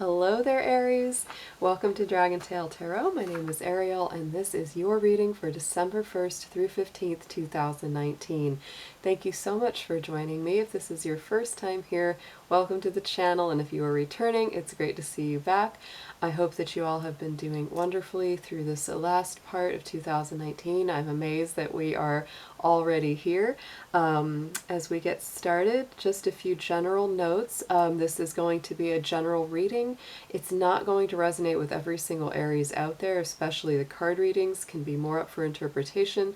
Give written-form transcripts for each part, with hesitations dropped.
Hello there, Aries. Welcome to DragonTaleTarot. My name is Ariel, and this is your reading for December 1st through 15th, 2019. Thank you so much for joining me. If this is your first time here, welcome to the channel, and if you are returning, it's great to see you back. I hope that you all have been doing wonderfully through this last part of 2019. I'm amazed that we are already here. As we get started, just a few general notes. This is going to be a general reading. It's not going to resonate with every single Aries out there, especially the card readings can be more up for interpretation.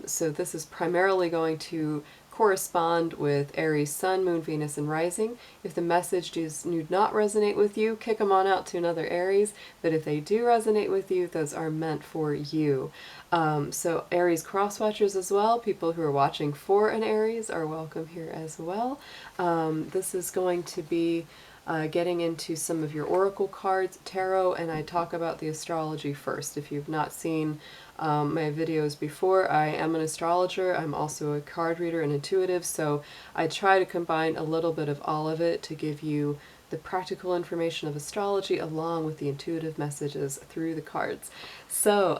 So this is primarily going to correspond with Aries Sun, Moon, Venus, and Rising. If the message does not resonate with you, kick them on out to another Aries. But if they do resonate with you, those are meant for you. So Aries cross-watchers as well, people who are watching for an Aries are welcome here as well. This is going to be getting into some of your oracle cards, tarot, and I talk about the astrology first. If you've not seen my videos before, I am an astrologer. I'm also a card reader and intuitive, so I try to combine a little bit of all of it to give you the practical information of astrology along with the intuitive messages through the cards. So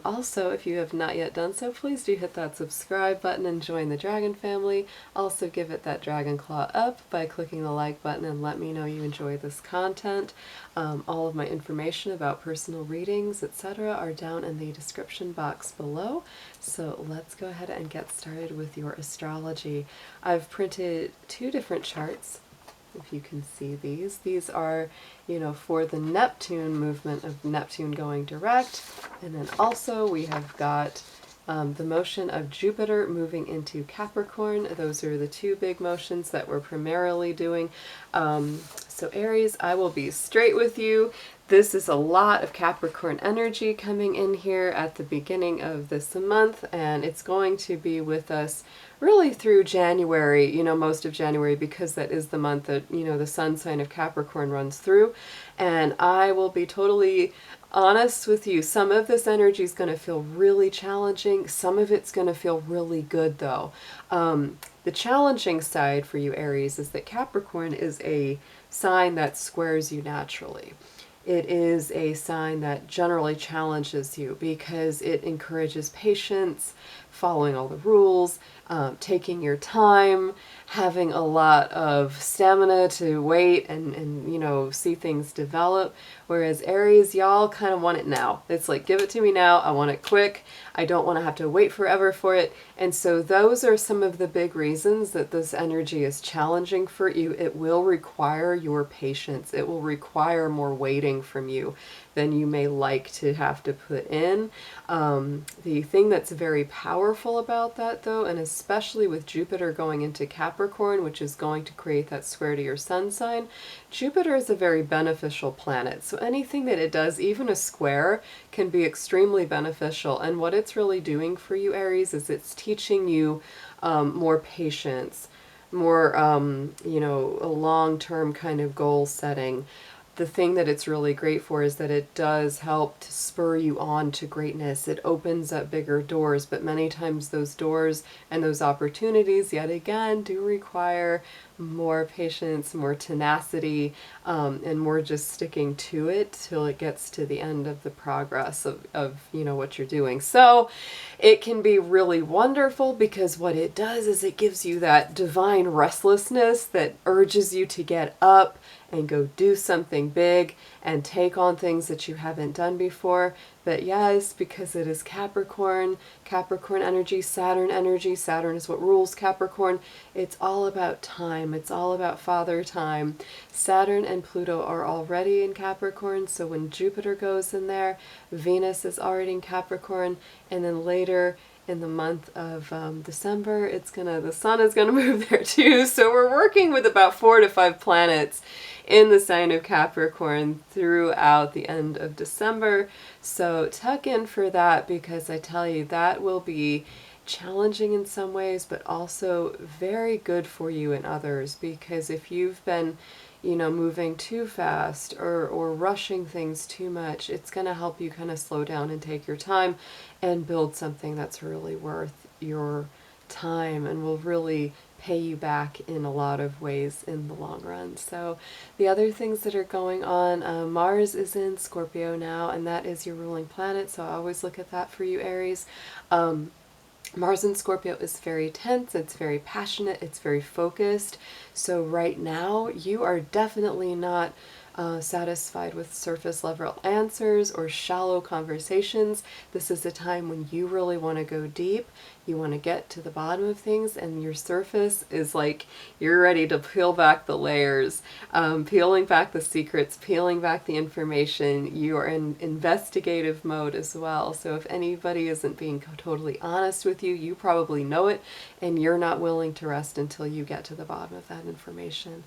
also, if you have not yet done so, please do hit that subscribe button and join the Dragon family. Also give it that dragon claw up by clicking the like button and let me know you enjoy this content. All of my information about personal readings, etc. are down in the description box below. So let's go ahead and get started with your astrology. I've printed two different charts. If you can see these. These are, for the Neptune movement of Neptune going direct. And then also we have got the motion of Jupiter moving into Capricorn. Those are the two big motions that we're primarily doing. So Aries, I will be straight with you. This is a lot of Capricorn energy coming in here at the beginning of this month, and it's going to be with us really through January, most of January, because that is the month that, the sun sign of Capricorn runs through. And I will be totally honest with you. Some of this energy is going to feel really challenging. Some of it's going to feel really good, though. The challenging side for you, Aries, is that Capricorn is a sign that squares you naturally. It is a sign that generally challenges you because it encourages patience, following all the rules, taking your time, having a lot of stamina to wait and see things develop. Whereas Aries, y'all kind of want it now. It's like, give it to me now. I want it quick. I don't want to have to wait forever for it. And so those are some of the big reasons that this energy is challenging for you. It will require your patience. It will require more waiting from you than you may like to have to put in. The thing that's very powerful about that, though, and especially with Jupiter going into Capricorn, which is going to create that square to your sun sign, Jupiter is a very beneficial planet. So anything that it does, even a square, can be extremely beneficial. And what it's really doing for you, Aries, is it's teaching you more patience, more, a long-term kind of goal setting. The thing that it's really great for is that it does help to spur you on to greatness. It opens up bigger doors, but many times those doors and those opportunities, yet again, do require more patience, more tenacity, and more just sticking to it till it gets to the end of the progress of what you're doing. So it can be really wonderful because what it does is it gives you that divine restlessness that urges you to get up and go do something big and take on things that you haven't done before. But yes, because it is Capricorn, Capricorn energy, Saturn is what rules Capricorn. It's all about time. It's all about father time. Saturn and Pluto are already in Capricorn, so when Jupiter goes in there, Venus is already in Capricorn, and then later in the month of December, the sun is gonna move there too. So we're working with about 4 to 5 planets in the sign of Capricorn throughout the end of December. So tuck in for that, because I tell you, that will be challenging in some ways, but also very good for you in others. Because if you've been moving too fast or rushing things too much, it's going to help you kind of slow down and take your time and build something that's really worth your time and will really pay you back in a lot of ways in the long run. So the other things that are going on, Mars is in Scorpio now, and that is your ruling planet, so I always look at that for you, Aries. Mars in Scorpio is very tense, it's very passionate, it's very focused. So right now you are definitely not satisfied with surface level answers or shallow conversations. This is a time when you really want to go deep. You want to get to the bottom of things, and your surface is like you're ready to peel back the layers, peeling back the secrets, peeling back the information. You are in investigative mode as well. So if anybody isn't being totally honest with you, you probably know it, and you're not willing to rest until you get to the bottom of that information.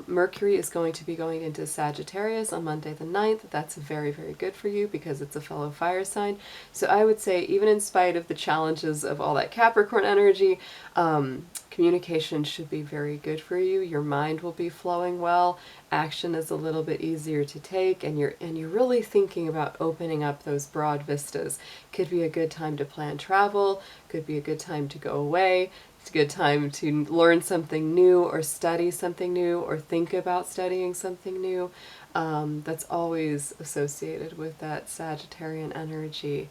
Mercury is going to be going into Sagittarius on Monday the 9th. That's very, very good for you because it's a fellow fire sign. So I would say, even in spite of the challenges of all that Capricorn energy, communication should be very good for you. Your mind will be flowing well. Action is a little bit easier to take, and you're really thinking about opening up those broad vistas. Could be a good time to plan travel. Could be a good time to go away. It's a good time to learn something new or study something new or think about studying something new. That's always associated with that Sagittarian energy.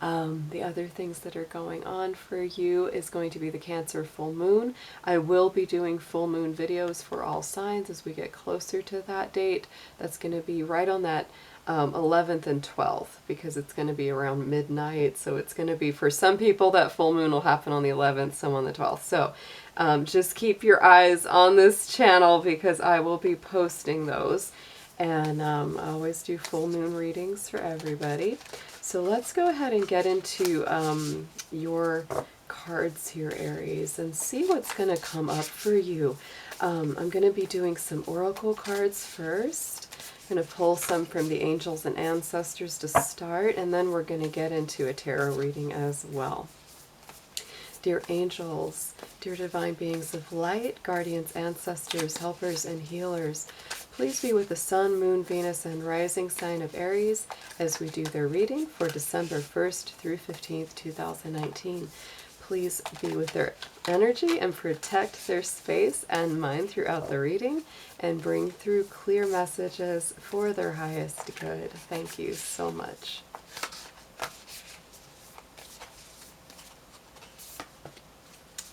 The other things that are going on for you is going to be the Cancer full moon. I will be doing full moon videos for all signs as we get closer to that date. That's going to be right on that 11th and 12th, because it's going to be around midnight. So it's going to be, for some people, that full moon will happen on the 11th, some on the 12th. So just keep your eyes on this channel because I will be posting those. And I always do full moon readings for everybody. So let's go ahead and get into your cards here, Aries, and see what's going to come up for you. I'm going to be doing some oracle cards first. I'm going to pull some from the angels and ancestors to start, and then we're going to get into a tarot reading as well. Dear angels, dear divine beings of light, guardians, ancestors, helpers, and healers, please be with the Sun, Moon, Venus, and rising sign of Aries as we do their reading for December 1st through 15th, 2019. Please be with their energy and protect their space and mind throughout the reading, and bring through clear messages for their highest good. Thank you so much.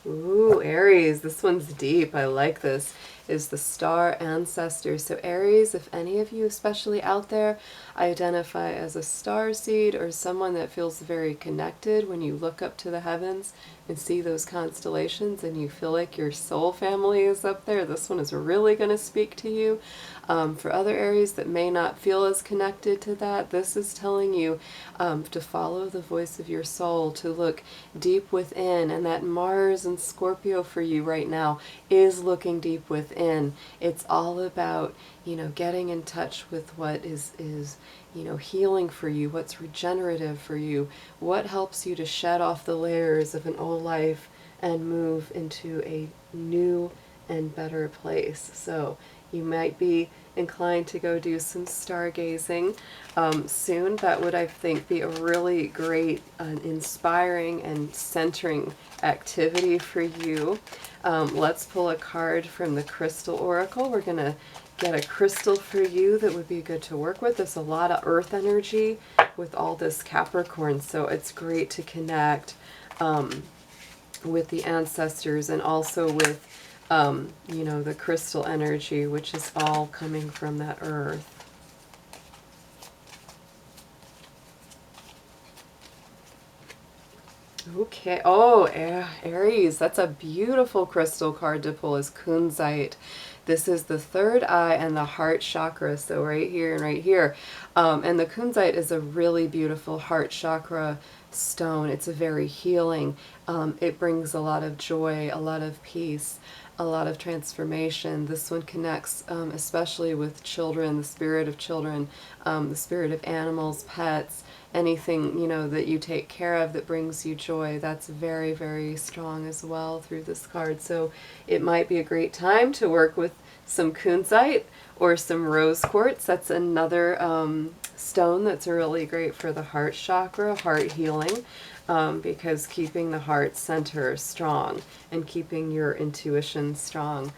Ooh, Aries, this one's deep. I like this. Is the star ancestor. So Aries, if any of you, especially out there, identify as a star seed or someone that feels very connected when you look up to the heavens and see those constellations and you feel like your soul family is up there, this one is really going to speak to you. For other Aries that may not feel as connected to that, this is telling you to follow the voice of your soul, to look deep within, and that Mars and Scorpio for you right now is looking deep within. It's all about, getting in touch with what is healing for you, what's regenerative for you, what helps you to shed off the layers of an old life and move into a new and better place. So you might be inclined to go do some stargazing soon. That would, I think, be a really great, inspiring and centering activity for you. Let's pull a card from the Crystal Oracle. We're going to get a crystal for you that would be good to work with. There's a lot of earth energy with all this Capricorn, so it's great to connect with the ancestors and also with the crystal energy, which is all coming from that earth. Okay. Oh, Aries, that's a beautiful crystal card to pull, is kunzite. This is the third eye and the heart chakra, so right here and right here. And the kunzite is a really beautiful heart chakra stone. It's a very healing. It brings a lot of joy, a lot of peace, a lot of transformation. This one connects especially with children, the spirit of children, the spirit of animals, pets, anything that you take care of that brings you joy. That's very, very strong as well through this card. So it might be a great time to work with some kunzite or some rose quartz. That's another stone that's really great for the heart chakra, heart healing, because keeping the heart center strong and keeping your intuition strong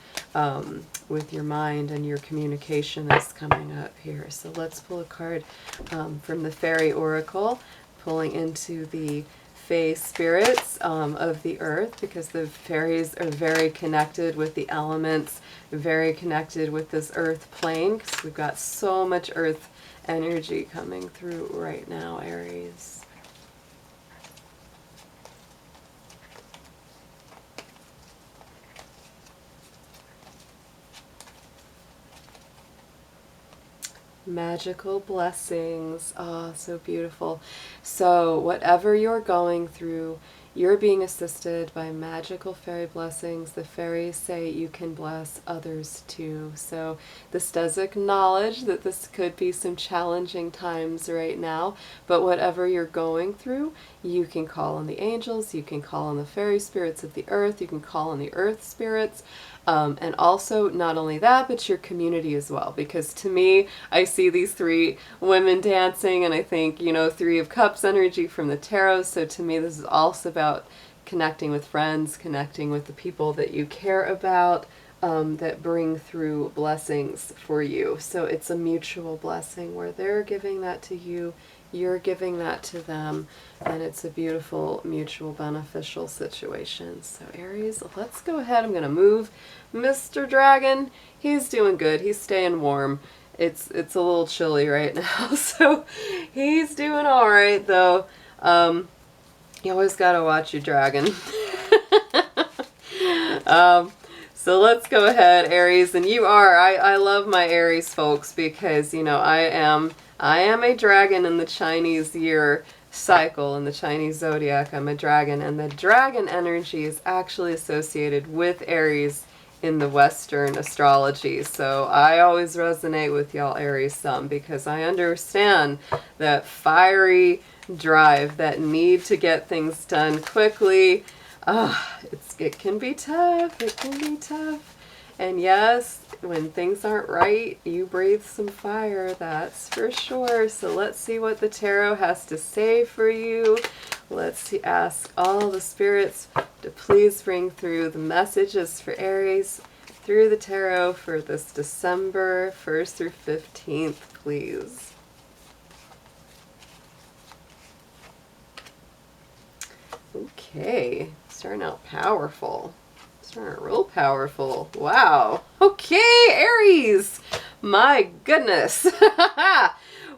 with your mind and your communication is coming up here. So let's pull a card from the Fairy Oracle, pulling into the Fae spirits of the earth, because the fairies are very connected with the elements, very connected with this earth plane, because we've got so much earth energy coming through right now, Aries. Magical blessings. Oh, so beautiful. So whatever you're going through, you're being assisted by magical fairy blessings. The fairies say you can bless others too. So this does acknowledge that this could be some challenging times right now, but whatever you're going through, you can call on the angels, you can call on the fairy spirits of the earth, you can call on the earth spirits. And also, not only that, but your community as well. Because to me, I see these three women dancing, and I think, you know, Three of Cups energy from the tarot. So to me, this is also about connecting with friends, connecting with the people that you care about, that bring through blessings for you. So it's a mutual blessing where they're giving that to you, you're giving that to them, and it's a beautiful, mutual, beneficial situation. So Aries, let's go ahead. I'm going to move Mr. Dragon. He's doing good. He's staying warm. It's a little chilly right now, so he's doing all right, though. You always got to watch your dragon. So let's go ahead, Aries, and you are, I love my Aries folks, because, you know, I am a dragon in the Chinese year cycle, in the Chinese zodiac. I'm a dragon, and the dragon energy is actually associated with Aries in the Western astrology. So I always resonate with y'all Aries some, because I understand that fiery drive, that need to get things done quickly. It can be tough. It can be tough. And yes, when things aren't right, you breathe some fire, that's for sure. So let's see what the tarot has to say for you. Let's ask all the spirits to please bring through the messages for Aries through the tarot for this December 1st through 15th, please. Okay, starting out powerful. Real powerful. Wow. Okay, Aries. My goodness.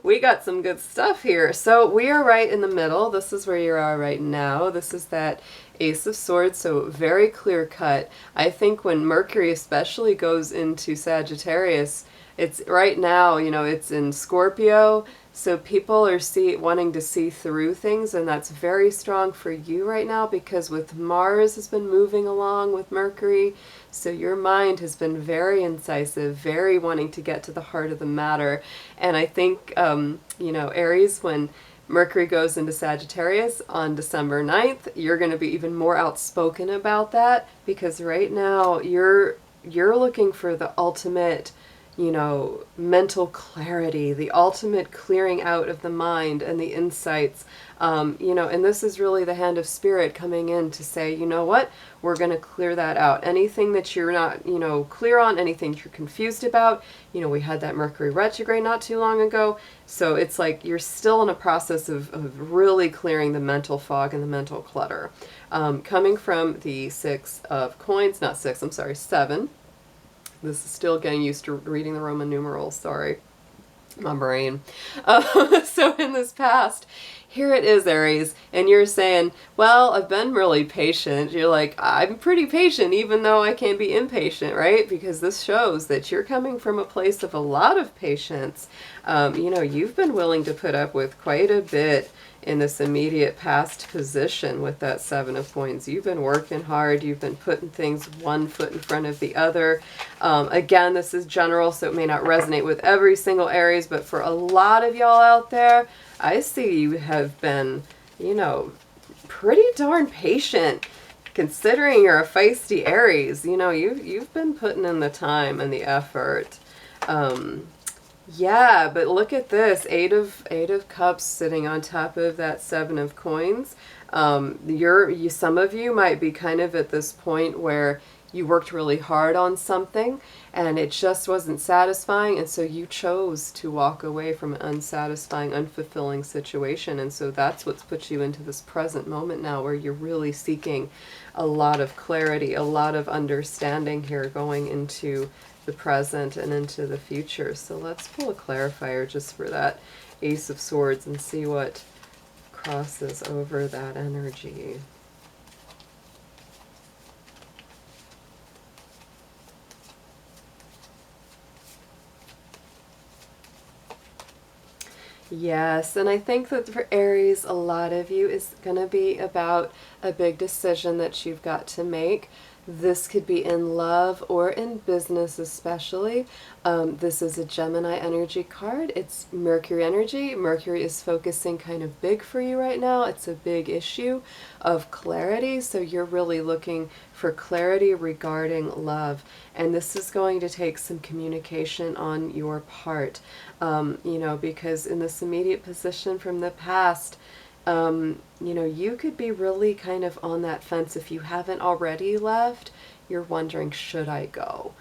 We got some good stuff here. So we are right in the middle. This is where you are right now. This is that Ace of Swords, so very clear cut. I think when Mercury especially goes into Sagittarius, it's right now, you know, it's in Scorpio. So people are wanting to see through things, and that's very strong for you right now, because with Mars has been moving along with Mercury, so your mind has been very incisive, very wanting to get to the heart of the matter. And I think, you know, Aries, when Mercury goes into Sagittarius on December 9th, you're going to be even more outspoken about that, because right now you're looking for the ultimate, you know, mental clarity, the ultimate clearing out of the mind and the insights, you know, and this is really the hand of spirit coming in to say, you know what, we're going to clear that out. Anything that you're not, you know, clear on, anything you're confused about, you know, we had that Mercury retrograde not too long ago, so it's like you're still in a process of really clearing the mental fog and the mental clutter. Coming from the Six of Coins, not six, I'm sorry, seven. This is still getting used to reading the Roman numerals, sorry. My brain. So in this past, here it is, Aries, and you're saying, well, I've been really patient. You're like, I'm pretty patient, even though I can be impatient, right? Because this shows that you're coming from a place of a lot of patience. You know, you've been willing to put up with quite a bit in this immediate past position with that Seven of Coins. You've been working hard. You've been putting things one foot in front of the other. Again, this is general, so it may not resonate with every single Aries, but for a lot of y'all out there, I see you have been, you know, pretty darn patient. considering you're a feisty Aries, you know, you've been putting in the time and the effort. Yeah, but look at this, eight of cups sitting on top of that 7 of coins. Some of you might be kind of at this point where you worked really hard on something and it just wasn't satisfying, and so you chose to walk away from an unsatisfying, unfulfilling situation. And so that's what's put you into this present moment now, where you're really seeking a lot of clarity, a lot of understanding here going into the present and into the future. So let's pull a clarifier just for that Ace of Swords and see what crosses over that energy. Yes, and I think that for Aries, a lot of you is going to be about a big decision that you've got to make. This could be in love or in business especially. This is a Gemini energy card. It's Mercury energy. Mercury is focusing kind of big for you right now. It's a big issue of clarity. So you're really looking for clarity regarding love. And this is going to take some communication on your part, you know, because in this immediate position from the past, you know, you could be really kind of on that fence. If you haven't already left, you're wondering, should I go?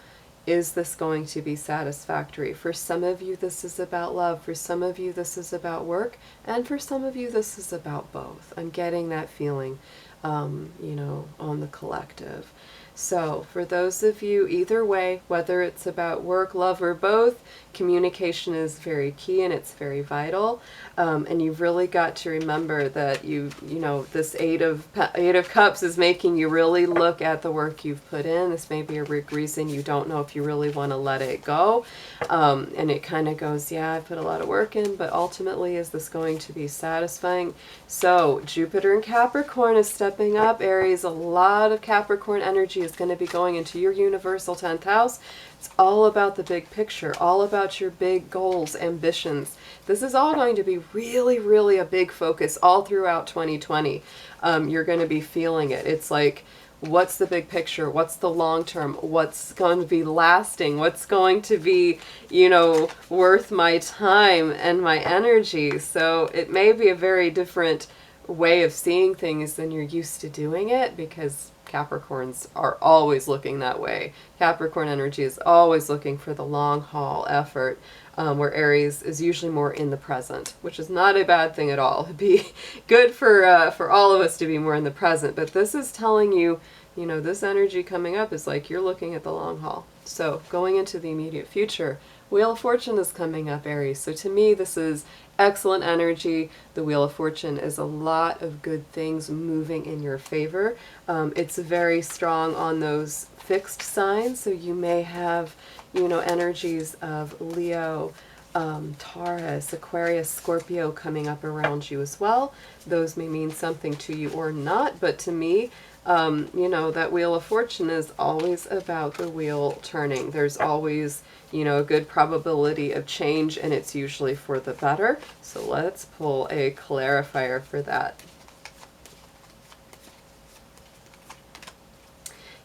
Is this going to be satisfactory? For some of you, this is about love. For some of you, this is about work. And for some of you, this is about both. I'm getting that feeling, you know, on the collective. So for those of you, either way, whether it's about work, love, or both, communication is very key and it's very vital. And you've really got to remember that you know, this Eight of Cups is making you really look at the work you've put in. This may be a big reason you don't know if you really want to let it go. And it kind of goes, yeah, I put a lot of work in, but ultimately, is this going to be satisfying? So Jupiter in Capricorn is stepping up. Aries, a lot of Capricorn energy is going to be going into your universal 10th house. It's all about the big picture, all about your big goals, ambitions. This is all going to be really, really a big focus all throughout 2020. You're going to be feeling it. It's like, what's the big picture? What's the long term? What's going to be lasting? What's going to be, you know, worth my time and my energy? So it may be a very different way of seeing things than you're used to doing it, because Capricorns are always looking that way. Capricorn energy is always looking for the long haul effort, where Aries is usually more in the present, which is not a bad thing at all. It'd be good for all of us to be more in the present. But this is telling you, you know, this energy coming up is like you're looking at the long haul. So going into the immediate future, Wheel of Fortune is coming up, Aries. So to me, this is excellent energy. The Wheel of Fortune is a lot of good things moving in your favor. It's very strong on those fixed signs. So you may have, you know, energies of Leo, Taurus, Aquarius, Scorpio coming up around you as well. Those may mean something to you or not, but to me, you know, that Wheel of Fortune is always about the wheel turning. There's always, you know, a good probability of change, and it's usually for the better. So let's pull a clarifier for that.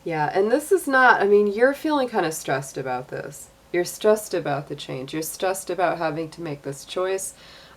Yeah, and this is not, I mean, you're feeling kind of stressed about this. You're stressed about the change. You're stressed about having to make this choice.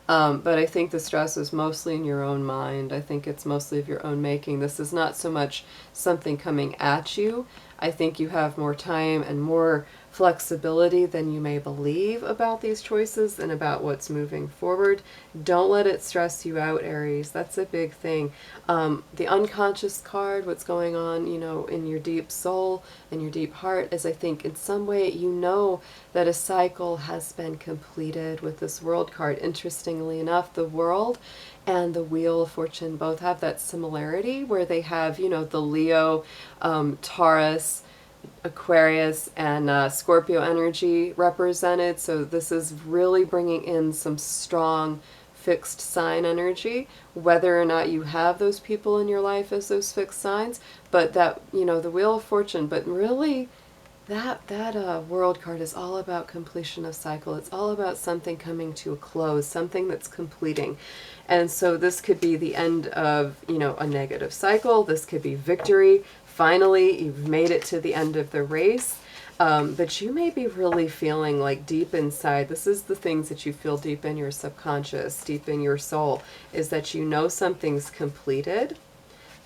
But I think the stress is mostly in your own mind. I think it's mostly of your own making. This is not so much something coming at you. I think you have more time and more flexibility than you may believe about these choices and about what's moving forward. Don't let it stress you out, Aries. That's a big thing. The unconscious card, what's going on, you know, in your deep soul and your deep heart, is I think in some way you know that a cycle has been completed with this World card. Interestingly enough, the World and the Wheel of Fortune both have that similarity where they have, you know, the Leo, Taurus, Aquarius, and Scorpio energy represented. So this is really bringing in some strong fixed sign energy, whether or not you have those people in your life as those fixed signs. But that, you know, the Wheel of Fortune, but really That world card is all about completion of cycle. It's all about something coming to a close, something that's completing. And so this could be the end of, a negative cycle. This could be victory. Finally, you've made it to the end of the race. But you may be really feeling like deep inside, this is the things that you feel deep in your subconscious, deep in your soul, is that something's completed.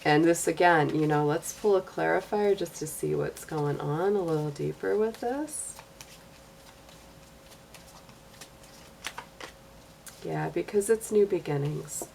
And this again, let's pull a clarifier just to see what's going on a little deeper with this. Yeah, because it's new beginnings.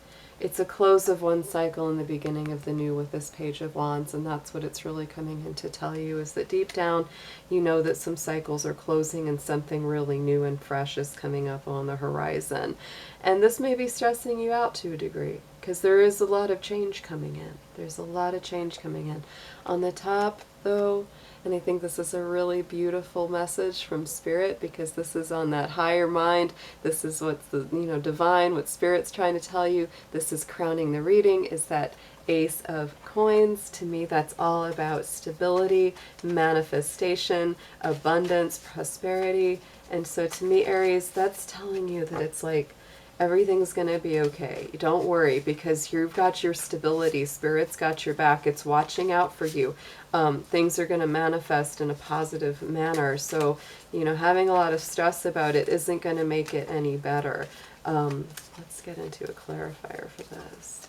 It's a close of one cycle and the beginning of the new with this Page of Wands, and that's what it's really coming in to tell you, is that deep down you know that some cycles are closing and something really new and fresh is coming up on the horizon. And this may be stressing you out to a degree, because there is a lot of change coming in. There's a lot of change coming in. On the top, though, and I think this is a really beautiful message from Spirit, because this is on that higher mind. This is what's the, divine, what Spirit's trying to tell you. This is crowning the reading, is that Ace of Coins. To me, that's all about stability, manifestation, abundance, prosperity. And so to me, Aries, that's telling you that it's like, everything's going to be okay. Don't worry, because you've got your stability. Spirit's got your back. It's watching out for you. Things are going to manifest in a positive manner. So, having a lot of stress about it isn't going to make it any better. Let's get into a clarifier for this.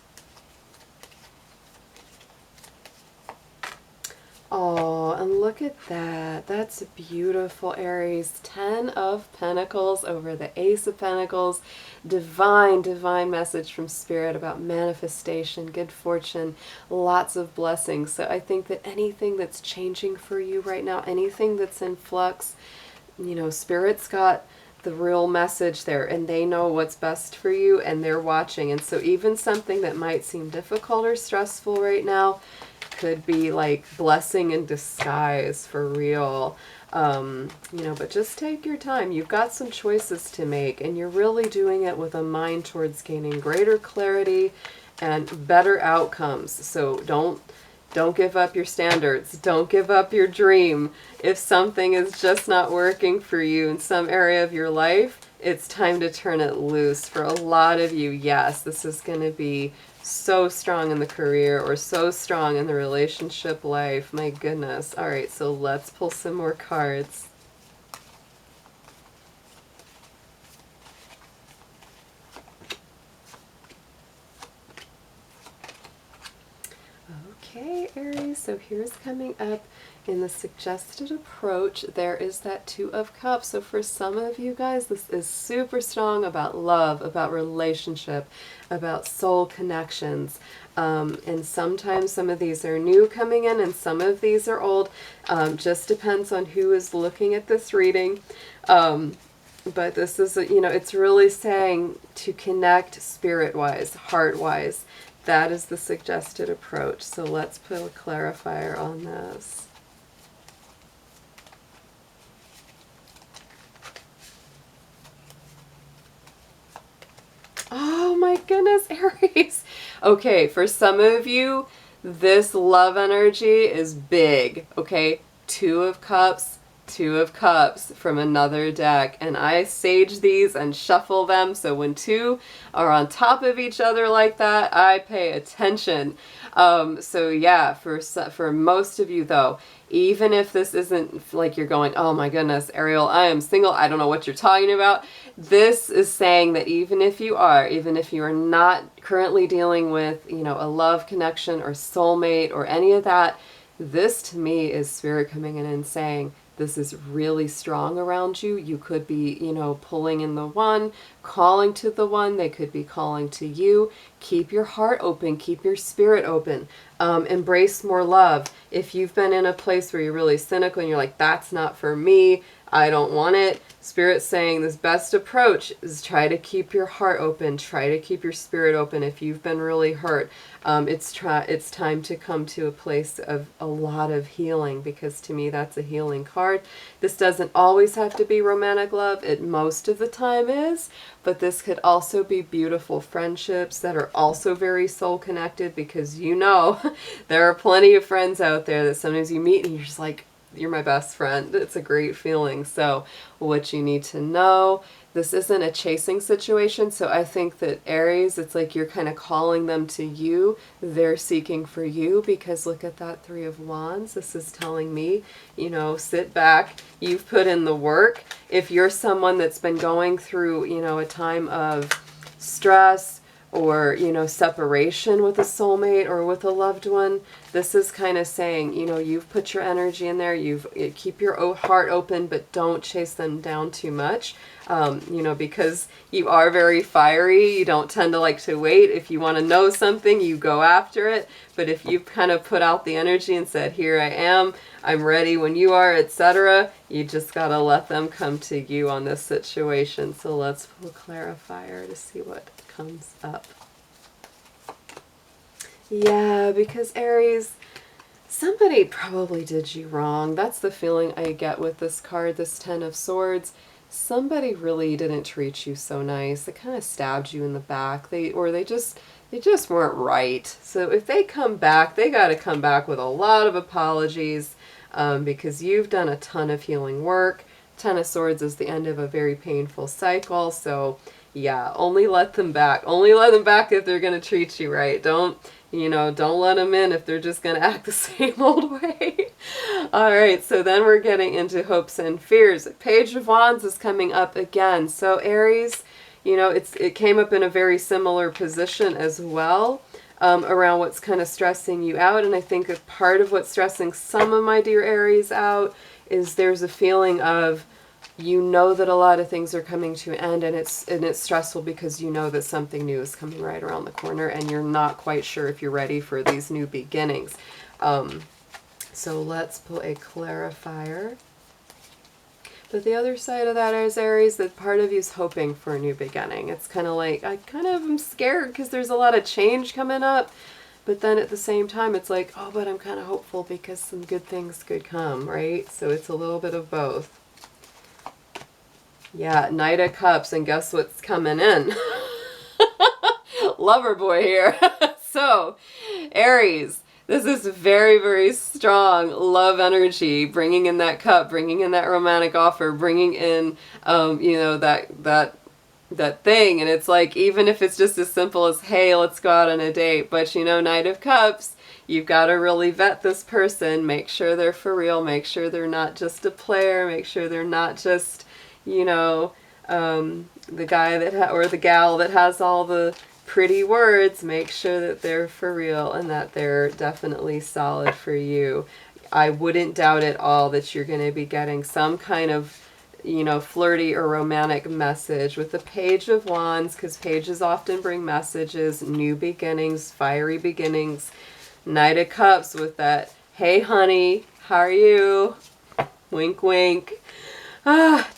Oh, and look at that. That's beautiful, Aries. 10 of Pentacles over the Ace of Pentacles. Divine, divine message from Spirit about manifestation, good fortune, lots of blessings. So I think that anything that's changing for you right now, anything that's in flux, Spirit's got the real message there, and they know what's best for you, and they're watching. And so even something that might seem difficult or stressful right now could be like blessing in disguise, for real. But just take your time. You've got some choices to make, and you're really doing it with a mind towards gaining greater clarity and better outcomes. So don't give up your standards. Don't give up your dream. If something is just not working for you in some area of your life, it's time to turn it loose. For a lot of you, yes, this is going to be so strong in the career or so strong in the relationship life. My goodness. All right, so let's pull some more cards. Okay, Aries, so here's coming up in the suggested approach. There is that Two of Cups. So for some of you guys, this is super strong about love, about relationship, about soul connections. And sometimes some of these are new coming in and some of these are old. Just depends on who is looking at this reading. But this is, it's really saying to connect spirit-wise, heart-wise. That is the suggested approach. So let's put a clarifier on this. Oh my goodness, Aries. Okay, for some of you, this love energy is big, okay? Two of Cups from another deck, and I sage these and shuffle them, so when two are on top of each other like that, I pay attention. So yeah, for most of you though, even if this isn't like you're going, oh my goodness, Ariel, I am single, I don't know what you're talking about, this is saying that even if you are not currently dealing with, a love connection or soulmate or any of that, this to me is Spirit coming in and saying, this is really strong around you. You could be, pulling in the one, calling to the one. They could be calling to you. Keep your heart open. Keep your spirit open. Embrace more love. If you've been in a place where you're really cynical and you're like, that's not for me, I don't want it, Spirit's saying this best approach is try to keep your heart open. Try to keep your spirit open. If you've been really hurt, it's time to come to a place of a lot of healing, because to me that's a healing card. This doesn't always have to be romantic love. It most of the time is, but this could also be beautiful friendships that are also very soul connected, because there are plenty of friends out there that sometimes you meet and you're just like, you're my best friend. It's a great feeling. So what you need to know, this isn't a chasing situation. So I think that Aries, it's like you're kind of calling them to you. They're seeking for you, because look at that Three of Wands. This is telling me, you know, sit back. You've put in the work. If you're someone that's been going through, you know, a time of stress, or, you know, separation with a soulmate or with a loved one, this is kind of saying, you know, you've put your energy in there, keep your heart open, but don't chase them down too much, you know, because you are very fiery. You don't tend to like to wait. If you want to know something, you go after it. But if you've kind of put out the energy and said, here I am, I'm ready when you are, etc., you just got to let them come to you on this situation. So let's pull a clarifier to see what comes up. Yeah, because Aries, somebody probably did you wrong. That's the feeling I get with this card, this Ten of Swords. Somebody really didn't treat you so nice. They kind of stabbed you in the back. They just weren't right. So if they come back, they got to come back with a lot of apologies, because you've done a ton of healing work. Ten of Swords is the end of a very painful cycle. So yeah, only let them back. Only let them back if they're going to treat you right. Don't let them in if they're just going to act the same old way. All right, so then we're getting into hopes and fears. Page of Wands is coming up again. So Aries, you know, it came up in a very similar position as well, around what's kind of stressing you out. And I think a part of what's stressing some of my dear Aries out is there's a feeling of, you know, that a lot of things are coming to an end, and it's stressful because you know that something new is coming right around the corner, and you're not quite sure if you're ready for these new beginnings. So let's pull a clarifier. But the other side of that is, Aries, that part of you is hoping for a new beginning. It's kind of like, I kind of am scared because there's a lot of change coming up. But then at the same time, it's like, oh, but I'm kind of hopeful because some good things could come, right? So it's a little bit of both. Yeah, Knight of Cups, and guess what's coming in? Lover boy here. So, Aries, this is very, very strong love energy, bringing in that cup, bringing in that romantic offer, bringing in, you know, that thing. And it's like, even if it's just as simple as, hey, let's go out on a date. But, you know, Knight of Cups, you've got to really vet this person, make sure they're for real, make sure they're not just a player, make sure they're not just, you know, the guy that or the gal that has all the pretty words. Make sure that they're for real and that they're definitely solid for you. I wouldn't doubt at all that you're going to be getting some kind of, you know, flirty or romantic message with the Page of Wands, because pages often bring messages, new beginnings, fiery beginnings. Knight of Cups with that, hey honey, how are you? Wink, wink.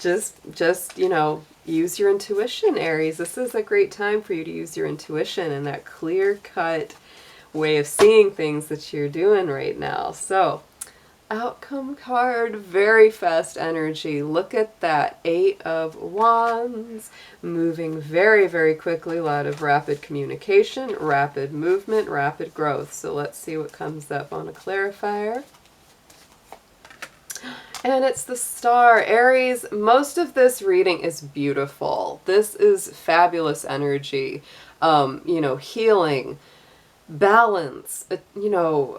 Just, you know, use your intuition, Aries. This is a great time for you to use your intuition and that clear-cut way of seeing things that you're doing right now. So, outcome card, very fast energy. Look at that, Eight of Wands, moving very, very quickly. A lot of rapid communication, rapid movement, rapid growth. So let's see what comes up on a clarifier. And it's the Star. Aries, most of this reading is beautiful. This is fabulous energy. You know, healing, balance, you know,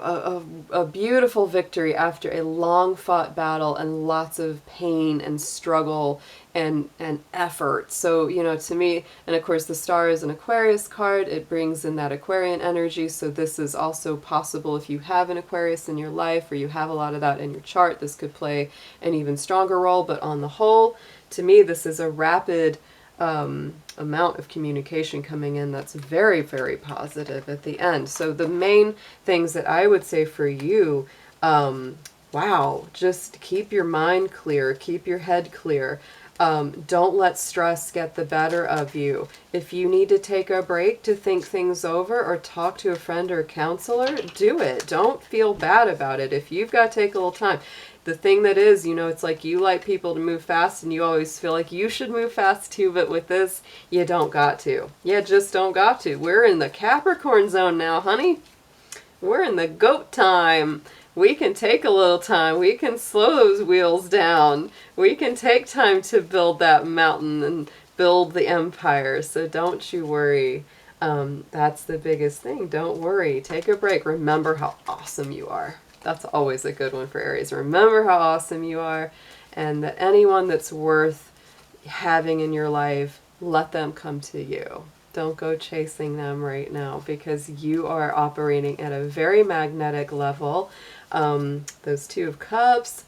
a beautiful victory after a long fought battle and lots of pain and struggle and effort. So, you know, to me, and of course the Star is an Aquarius card, it brings in that Aquarian energy. So this is also possible if you have an Aquarius in your life or you have a lot of that in your chart, this could play an even stronger role. But on the whole, to me, this is a rapid amount of communication coming in that's very, very positive at the end. So the main things that I would say for you, wow, just keep your mind clear, keep your head clear. Don't let stress get the better of you. If you need to take a break to think things over or talk to a friend or a counselor, do it. Don't feel bad about it. If you've got to take a little time. The thing that is, you know, it's like you like people to move fast and you always feel like you should move fast too, but with this, you don't got to. You just don't got to. We're in the Capricorn zone now, honey. We're in the goat time. we can take a little time. We can slow those wheels down. We can take time to build that mountain and build the empire. So don't you worry. That's the biggest thing. Don't worry. Take a break. Remember how awesome you are. That's always a good one for Aries. Remember how awesome you are, and that anyone that's worth having in your life, let them come to you. Don't go chasing them right now, because you are operating at a very magnetic level. Those Two of Cups,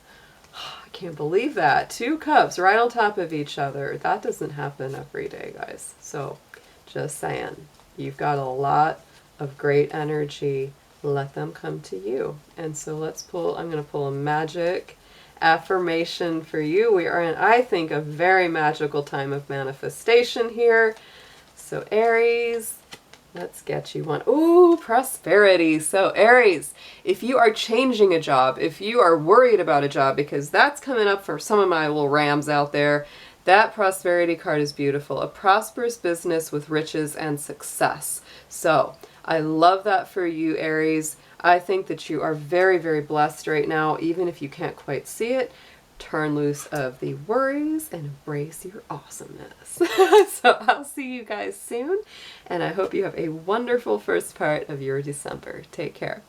I can't believe that. 2 cups right on top of each other. That doesn't happen every day, guys. So just saying, you've got a lot of great energy. Let them come to you. And so let's pull, I'm going to pull a magic affirmation for you. We are in, I think, a very magical time of manifestation here. So Aries, let's get you one. Ooh, prosperity. So Aries, if you are changing a job, if you are worried about a job, because that's coming up for some of my little rams out there, that prosperity card is beautiful. A prosperous business with riches and success. So I love that for you, Aries. I think that you are very, very blessed right now, even if you can't quite see it. Turn loose of the worries and embrace your awesomeness. So I'll see you guys soon, and I hope you have a wonderful first part of your December. Take care.